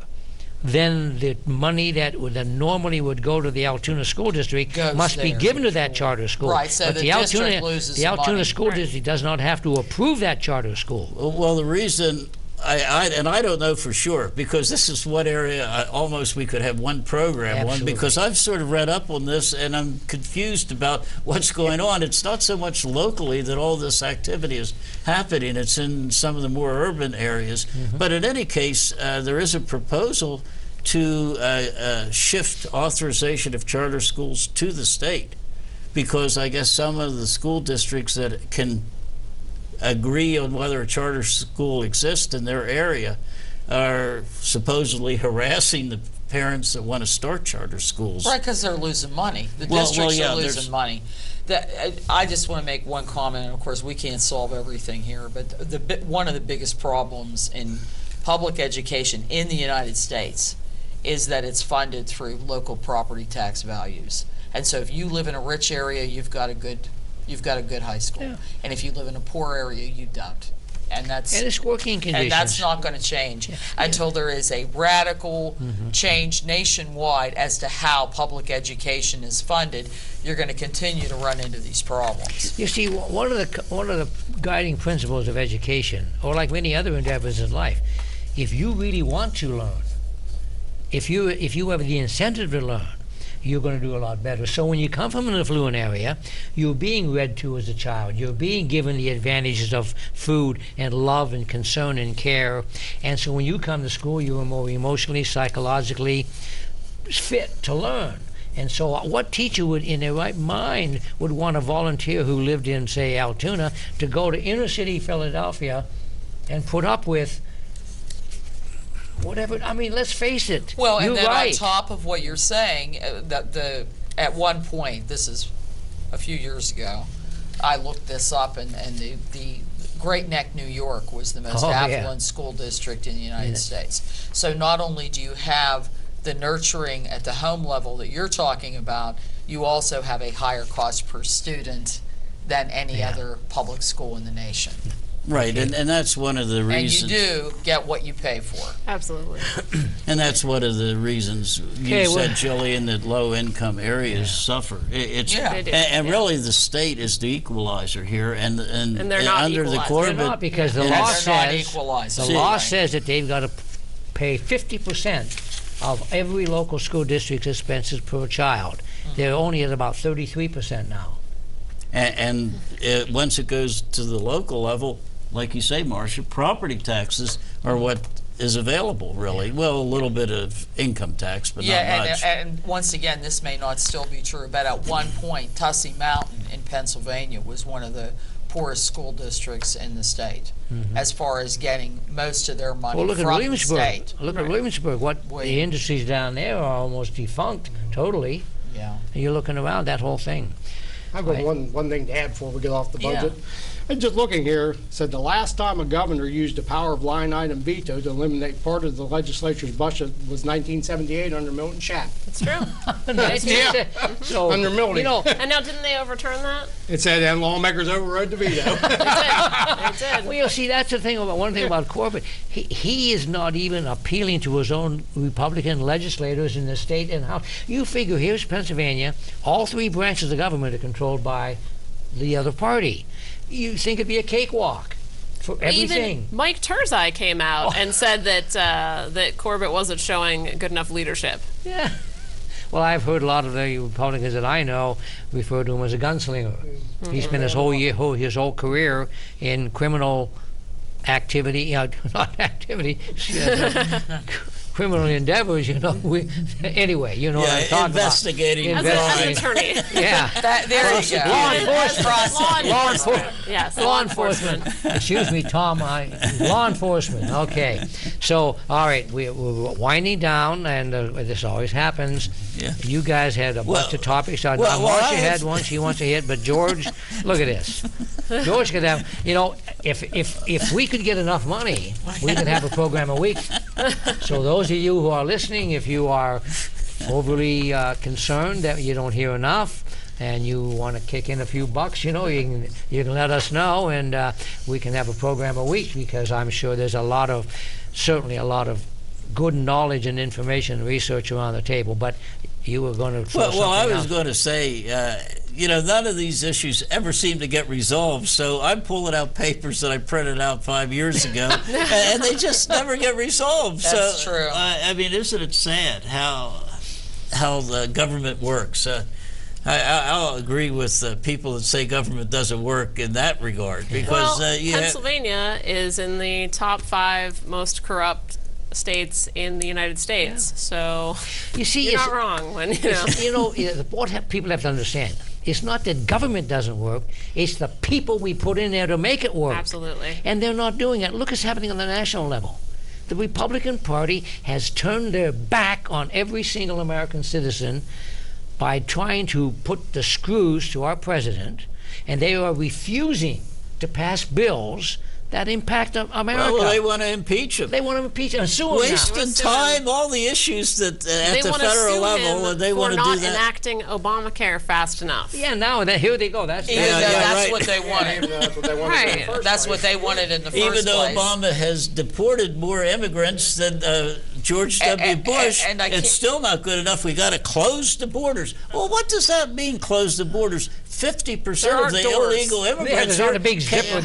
then the money that normally would go to the Altoona school district must be given to that charter school. Right, so but the district loses the Altoona money. school district does not have to approve that charter school. Well, the reason, I don't know for sure, because this is one area almost we could have one program on, because I've sort of read up on this and I'm confused about what's going on. It's not so much locally that all this activity is happening. It's in some of the more urban areas. But in any case, there is a proposal to shift authorization of charter schools to the state, because I guess some of the school districts that can agree on whether a charter school exists in their area are supposedly harassing the parents that want to start charter schools. Right, because they're losing money. The districts are losing money. I just want to make one comment, and of course we can't solve everything here, but one of the biggest problems in public education in the United States is that it's funded through local property tax values. And so if you live in a rich area, you've got a good high school. And if you live in a poor area, you don't. And it's working conditions. And that's not going to change until there is a radical change nationwide as to how public education is funded. You're going to continue to run into these problems. You see, one of the guiding principles of education, or like many other endeavors in life, if you really want to learn, if you have the incentive to learn, you're going to do a lot better. So when you come from an affluent area, you're being read to as a child. You're being given the advantages of food and love and concern and care. And so when you come to school, you are more emotionally, psychologically fit to learn. And so what teacher would, in their right mind, would want a volunteer who lived in, say, Altoona to go to inner city Philadelphia and put up with whatever? I mean, let's face it. Well, you're and then right. on top of what you're saying, at one point, this is a few years ago, I looked this up, and the Great Neck, New York was the most affluent school district in the United States. So not only do you have the nurturing at the home level that you're talking about, you also have a higher cost per student than any other public school in the nation. Right, and that's one of the reasons. And you do get what you pay for. Absolutely. And that's one of the reasons you said, Gillian, that low-income areas suffer. And really the state is the equalizer here, and they're not under the Corbett. They're not, because the law says that they've got to pay 50% of every local school district's expenses per child. They're only at about 33% now. And once it goes to the local level, like you say, Marsha, property taxes are what is available, really. Well, a little bit of income tax, but not much. And once again, this may not still be true, but at one point, Tussey Mountain in Pennsylvania was one of the poorest school districts in the state, as far as getting most of their money look from at the Williamsburg. state. Look at Williamsburg. The industries down there are almost defunct, totally. Yeah. And you're looking around, that whole thing. I've got one thing to add before we get off the budget. And just looking here, said the last time a governor used the power of line item veto to eliminate part of the legislature's budget was 1978 under Milton Schaap. That's true. So, under Milton. And now, didn't they overturn that? It said, and lawmakers overrode the veto. They did. Well, you see, that's the thing about one thing about Corbett. He is not even appealing to his own Republican legislators in the state and House. You figure, here's Pennsylvania. All three branches of the government are controlled by the other party. You think it'd be a cakewalk for everything. Even Mike Turzai came out and said that that Corbett wasn't showing good enough leadership. Yeah. Well, I've heard a lot of the Republicans that I know refer to him as a gunslinger. He spent his whole career in criminal activity, not activity, criminal endeavors, you know. Anyway, you know what I'm talking investigating about. As an attorney. Yeah. There you go. Law enforcement. Yes, Law enforcement. Excuse me, Tom. Law enforcement. Okay. So, all right, we're winding down, and this always happens. Yeah. You guys had a bunch of topics. Marsha had one she wants to hit, but George, look at this. George could have, you know, if we could get enough money, we could have a program a week. So those of you who are listening, if you are overly concerned that you don't hear enough and you want to kick in a few bucks, you know, you can let us know, and we can have a program a week, because I'm sure there's certainly a lot of good knowledge and information and research around the table. But you were going to well, I was going to say, you know, none of these issues ever seem to get resolved. So I'm pulling out papers that I printed out 5 years ago, and they just never get resolved. That's so, true. I mean, isn't it sad how the government works? I'll agree with people that say government doesn't work in that regard, because Pennsylvania is in the top 5 most corrupt states in the United States. So you see, you're not wrong when you know. What people have to understand, it's not that government doesn't work, it's the people we put in there to make it work. Absolutely. And they're not doing it. Look what's happening on the national level. The Republican Party has turned their back on every single American citizen by trying to put the screws to our president, and they are refusing to pass bills that impact America. Well, they want to impeach him. They want to impeach him and sue him. Wasting time, all the issues that at the federal level, and they want to do that. For not enacting Obamacare fast enough. Yeah, now here they go. That's right. what they wanted. That's what they wanted in the first place. Even though Obama has deported more immigrants than George W. Bush, it's still not good enough. We got to close the borders. Well, what does that mean? Close the borders? 50% of the illegal immigrants are a big zipper.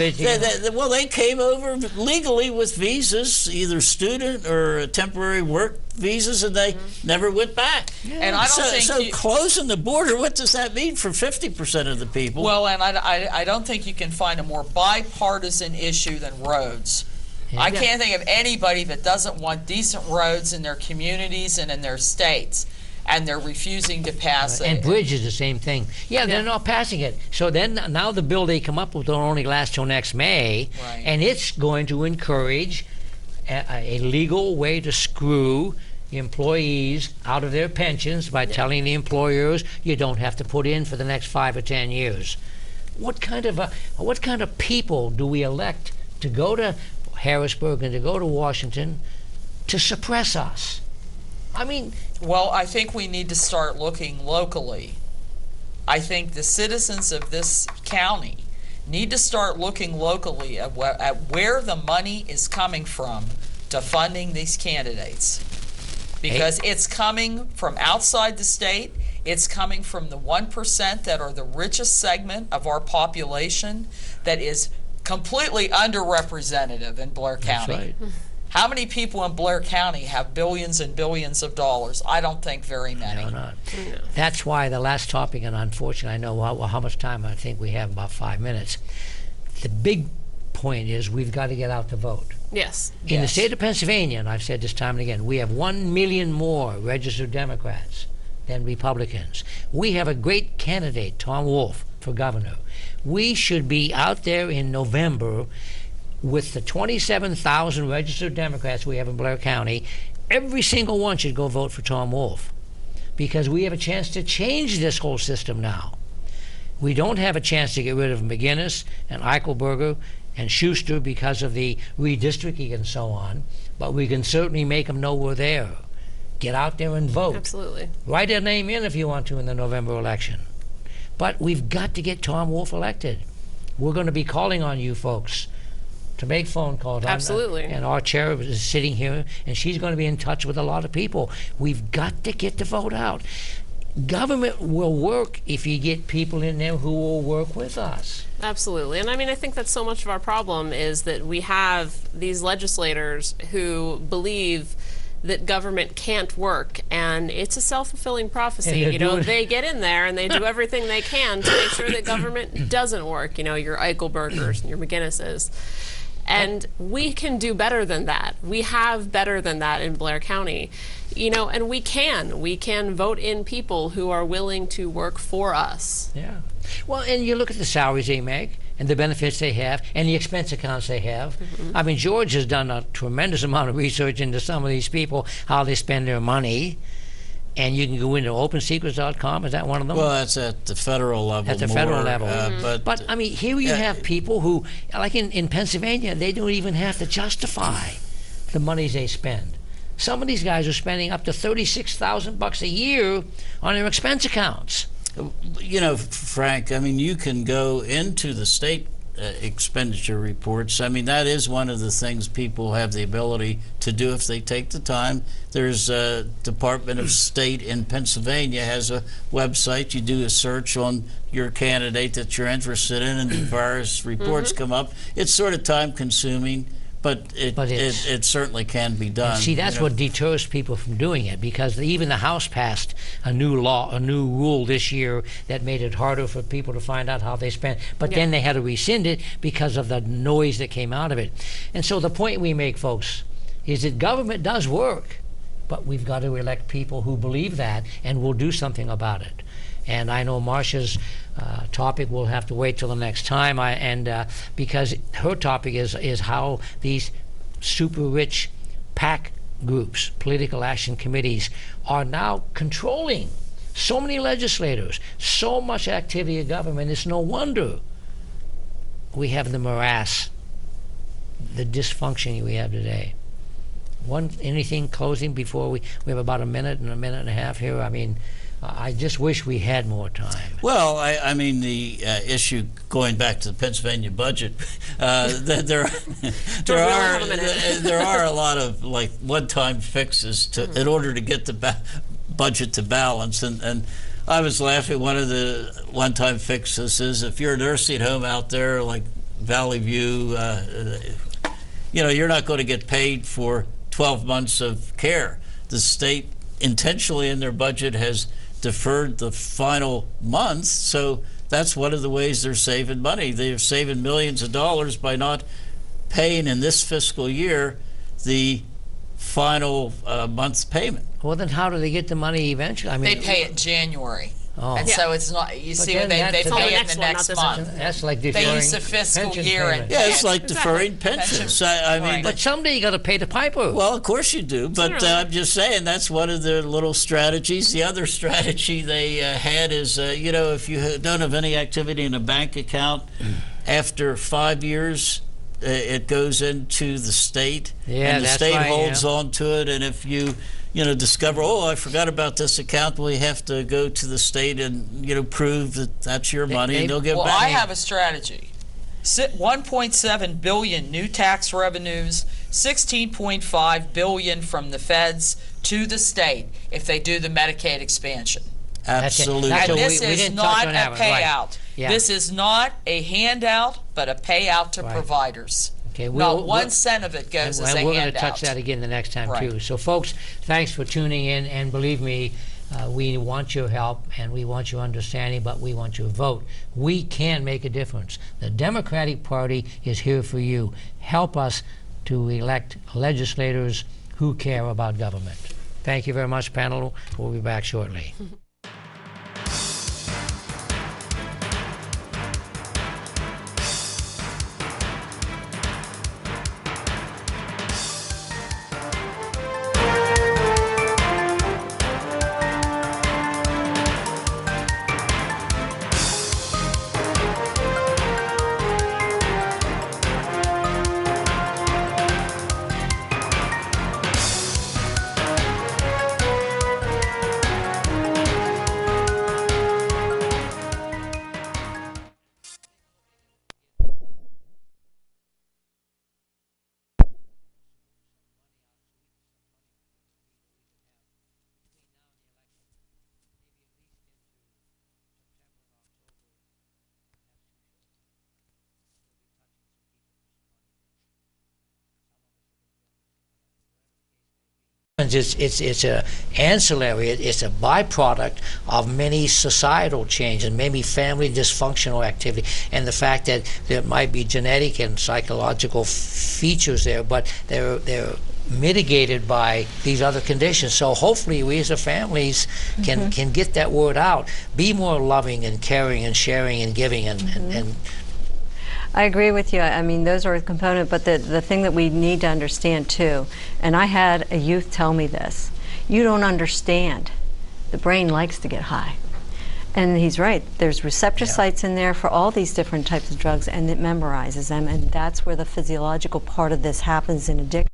Well, they came over legally with visas, either student or temporary work visas, and they never went back. Yeah. And I don't think closing the border, what does that mean for 50% of the people? Well, and I don't think you can find a more bipartisan issue than roads. I can't think of anybody that doesn't want decent roads in their communities and in their states, and they're refusing to pass it. And bridges, the same thing. Yeah, they're not passing it. So then now the bill they come up with will only last till next May, and it's going to encourage a legal way to screw employees out of their pensions by telling the employers you don't have to put in for the next 5 or 10 years. What kind of people do we elect to go to Harrisburg and to go to Washington to suppress us? I mean, well, I think we need to start looking locally. I think the citizens of this county need to start looking locally at where the money is coming from to funding these candidates. Because it's coming from outside the state. It's coming from the 1% that are the richest segment of our population that is completely underrepresented in Blair County. That's right. How many people in Blair County have billions and billions of dollars? I don't think very many. No, not. That's why the last topic, and unfortunately I know how much time I think we have, about 5 minutes. The big point is we've got to get out to vote. Yes. In the state of Pennsylvania, and I've said this time and again, we have 1 million more registered Democrats than Republicans. We have a great candidate, Tom Wolf, for governor. We should be out there in November with the 27,000 registered Democrats we have in Blair County. Every single one should go vote for Tom Wolf, because we have a chance to change this whole system now. We don't have a chance to get rid of McGinnis and Eichelberger and Schuster because of the redistricting and so on, but we can certainly make them know we're there. Get out there and vote. Absolutely. Write their name in if you want to in the November election. But we've got to get Tom Wolf elected. We're going to be calling on you folks to make phone calls. Absolutely. And our chair is sitting here, and she's going to be in touch with a lot of people. We've got to get the vote out. Government will work if you get people in there who will work with us. Absolutely. And I mean, I think that's so much of our problem is that we have these legislators who believe that government can't work, and it's a self-fulfilling prophecy. You know, they get in there and they do everything they can to make sure that government doesn't work. You know, your Eichelbergers and your McGinnises. And we can do better than that. We have better than that in Blair County. You know, and we can vote in people who are willing to work for us. Yeah. Well, and you look at the salaries they make and the benefits they have and the expense accounts they have. I mean, George has done a tremendous amount of research into some of these people, how they spend their money. And you can go into OpenSecrets.com. Is that one of them? Well, that's at the federal level. At the federal level. But, I mean, here you have people who, like in Pennsylvania, they don't even have to justify the monies they spend. Some of these guys are spending up to $36,000 a year on their expense accounts. You know, Frank, I mean, you can go into the state expenditure reports. I mean, that is one of the things people have the ability to do if they take the time. There's a Department of State in Pennsylvania has a website. You do a search on your candidate that you're interested in, and various reports come up. It's sort of time-consuming, but it certainly can be done. See, that's what deters people from doing it, because even the House passed a new rule this year that made it harder for people to find out how they spent. But then they had to rescind it because of the noise that came out of it. And so the point we make, folks, is that government does work, but we've got to elect people who believe that and will do something about it. And I know Marsha's topic will have to wait till the next time, because her topic is how these super rich PAC groups, political action committees, are now controlling so many legislators, so much activity in government. It's no wonder we have the morass, the dysfunction we have today. Anything closing before we have about a minute and a half here? I mean, I just wish we had more time. Well, I mean, the issue, going back to the Pennsylvania budget, there are a lot of like one-time fixes in order to get the budget to balance. And I was laughing. One of the one-time fixes is if you're a nursing home out there like Valley View, you're not going to get paid for 12 months of care. The state intentionally in their budget has deferred the final month, so that's one of the ways they're saving money. They're saving millions of dollars by not paying in this fiscal year the final month's payment. Well, then how do they get the money eventually? I mean, they pay it in January. Oh. And so it's not, you see, when they pay it in the next month. That's like deferring. They use the fiscal year. It's like deferring pensions. I mean, but someday you got to pay the piper. Well, of course you do, but I'm just saying that's one of their little strategies. The other strategy they had is, if you don't have any activity in a bank account, after 5 years, it goes into the state, and the state holds on to it. And if you discover, I forgot about this account, well, you have to go to the state and, prove that that's your money, and they'll give back. Well, I have a strategy. 1.7 billion new tax revenues, 16.5 billion from the feds to the state if they do the Medicaid expansion. Absolutely. And this is not a payout. Yeah. This is not a handout, but a payout to providers. Okay, not 1 cent of it goes as a handout. We're going to touch that again the next time, too. So, folks, thanks for tuning in. And believe me, we want your help and we want your understanding, but we want your vote. We can make a difference. The Democratic Party is here for you. Help us to elect legislators who care about government. Thank you very much, panel. We'll be back shortly. happens is it's a ancillary, it's a byproduct of many societal change and maybe family dysfunctional activity, and the fact that there might be genetic and psychological features there, but they're mitigated by these other conditions. So hopefully we as a families can get that word out, be more loving and caring and sharing and giving and I agree with you. I mean, those are a component, but the thing that we need to understand too, and I had a youth tell me this, you don't understand. The brain likes to get high. And he's right. There's receptor sites in there for all these different types of drugs, and it memorizes them, and that's where the physiological part of this happens in addiction.